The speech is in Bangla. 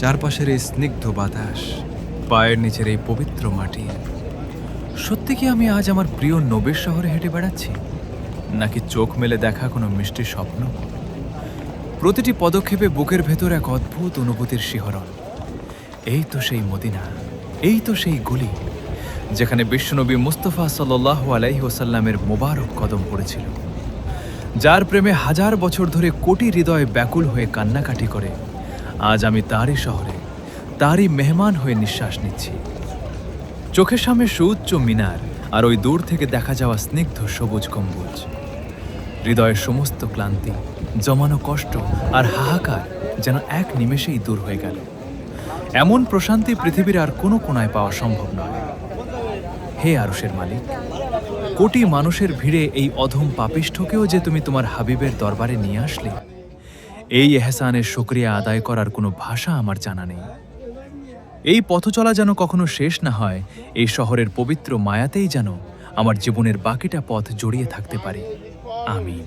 চারপাশের এই স্নিগ্ধ বাতাস, পায়ের নিচের এই পবিত্র মাটি। সত্যি কি আমি আজ আমার প্রিয় নবীর শহরে হেঁটে বেড়াচ্ছি, নাকি চোখ মেলে দেখা কোনো মিষ্টি স্বপ্ন? প্রতিটি পদক্ষেপে বুকের ভেতর এক অদ্ভুত অনুভূতির শিহরণ। এই তো সেই মদিনা, এই তো সেই গলি যেখানে বিশ্বনবী মুস্তাফা সাল্লাল্লাহু আলাইহি ওয়াসাল্লামের মোবারক কদম পড়েছিল, যার প্রেমে হাজার বছর ধরে কোটি হৃদয় ব্যাকুল হয়ে কান্নাকাটি করে। আজ আমি তারই শহরে, তারই মেহমান হয়ে নিঃশ্বাস নিচ্ছি। চোখের সামনে সুউচ্চ মিনার আর ওই দূর থেকে দেখা যাওয়া স্নিগ্ধ সবুজ গম্বুজ। হৃদয়ের সমস্ত ক্লান্তি, জমানো কষ্ট আর হাহাকার যেন এক নিমেষেই দূর হয়ে গেল। এমন প্রশান্তি পৃথিবীর আর কোনো কোণায় পাওয়া সম্ভব নয়। হে আরশের মালিক, কোটি মানুষের ভিড়ে এই অধম পাপিষ্ঠকেও যে তুমি তোমার হাবিবের দরবারে নিয়ে আসলে, এই এহসানের শুকরিয়া আদায় করার কোনো ভাষা আমার জানা নেই। এই পথ চলা যেন কখনো শেষ না হয়, এই শহরের পবিত্র মায়াতেই যেন আমার জীবনের বাকিটা পথ জড়িয়ে থাকতে পারে। আমিন।